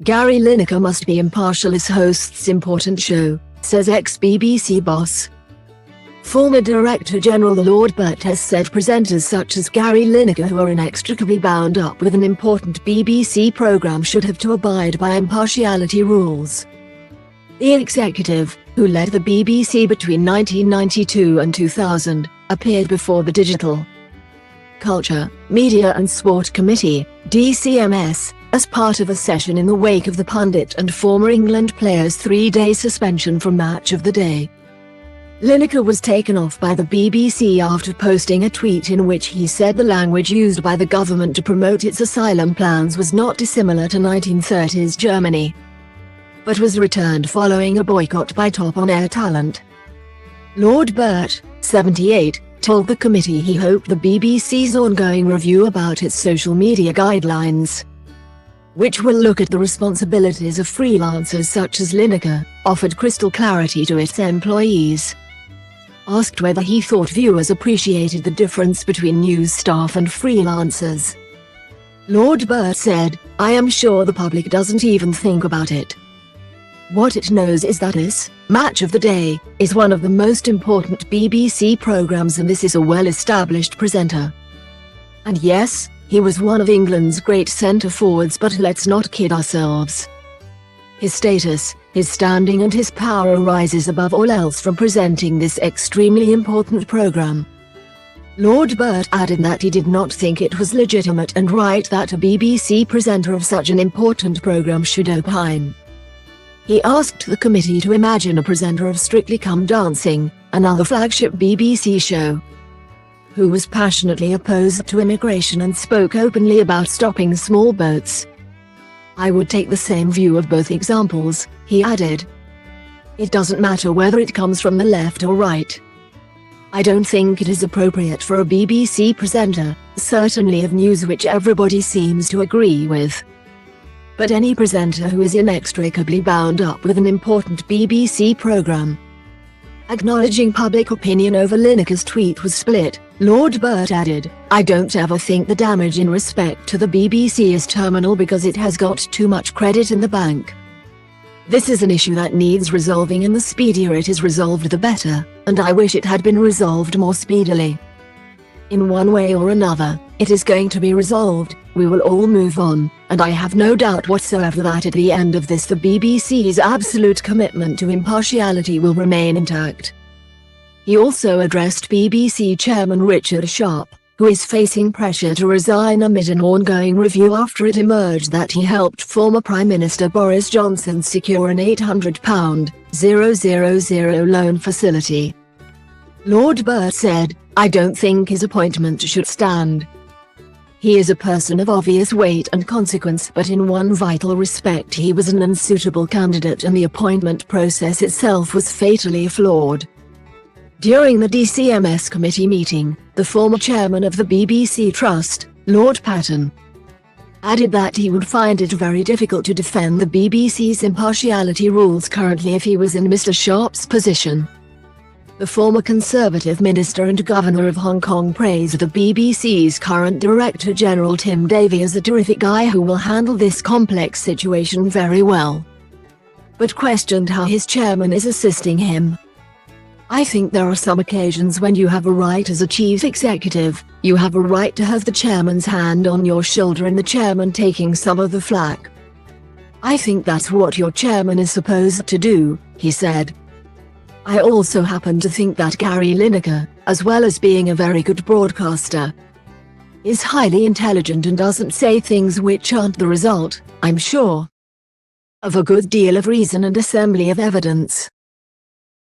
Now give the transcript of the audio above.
Gary Lineker must be impartial as hosts important show, says ex-BBC boss. Former Director General Lord Birt has said presenters such as Gary Lineker, who are inextricably bound up with an important BBC programme, should have to abide by impartiality rules. The executive, who led the BBC between 1992 and 2000, appeared before the Digital, Culture, Media and Sport Committee, DCMS, as part of a session in the wake of the pundit and former England player's 3-day suspension from Match of the Day. Lineker was taken off by the BBC after posting a tweet in which he said the language used by the government to promote its asylum plans was not dissimilar to 1930s Germany, but was returned following a boycott by top on-air talent. Lord Birt, 78, told the committee he hoped the BBC's ongoing review about its social media guidelines, which will look at the responsibilities of freelancers such as Lineker, offered crystal clarity to its employees. Asked whether he thought viewers appreciated the difference between news staff and freelancers, Lord Birt said, "I am sure the public doesn't even think about it. What it knows is that Match of the Day is one of the most important BBC programmes, and this is a well-established presenter. And yes, he was one of England's great centre-forwards, but let's not kid ourselves. His status, his standing and his power arises above all else from presenting this extremely important programme." Lord Birt added that he did not think it was legitimate and right that a BBC presenter of such an important programme should opine. He asked the committee to imagine a presenter of Strictly Come Dancing, another flagship BBC show, who was passionately opposed to immigration and spoke openly about stopping small boats. "I would take the same view of both examples," he added. "It doesn't matter whether it comes from the left or right. I don't think it is appropriate for a BBC presenter, certainly of news which everybody seems to agree with. But any presenter who is inextricably bound up with an important BBC programme." Acknowledging public opinion over Lineker's tweet was split, Lord Birt added, "I don't ever think the damage in respect to the BBC is terminal because it has got too much credit in the bank. This is an issue that needs resolving, and the speedier it is resolved the better, and I wish it had been resolved more speedily. In one way or another, it is going to be resolved, we will all move on, and I have no doubt whatsoever that at the end of this the BBC's absolute commitment to impartiality will remain intact." He also addressed BBC Chairman Richard Sharp, who is facing pressure to resign amid an ongoing review after it emerged that he helped former Prime Minister Boris Johnson secure an £800,000 loan facility. Lord Birt said, "I don't think his appointment should stand. He is a person of obvious weight and consequence, but in one vital respect he was an unsuitable candidate, and the appointment process itself was fatally flawed." During the DCMS committee meeting, the former chairman of the BBC Trust, Lord Patton, added that he would find it very difficult to defend the BBC's impartiality rules currently if he was in Mr. Sharp's position. The former Conservative Minister and Governor of Hong Kong praised the BBC's current Director General Tim Davie as a terrific guy who will handle this complex situation very well, but questioned how his chairman is assisting him. "I think there are some occasions when you have a right as a chief executive, you have a right to have the chairman's hand on your shoulder and the chairman taking some of the flak. I think that's what your chairman is supposed to do," he said. "I also happen to think that Gary Lineker, as well as being a very good broadcaster, is highly intelligent and doesn't say things which aren't the result, I'm sure, of a good deal of reason and assembly of evidence."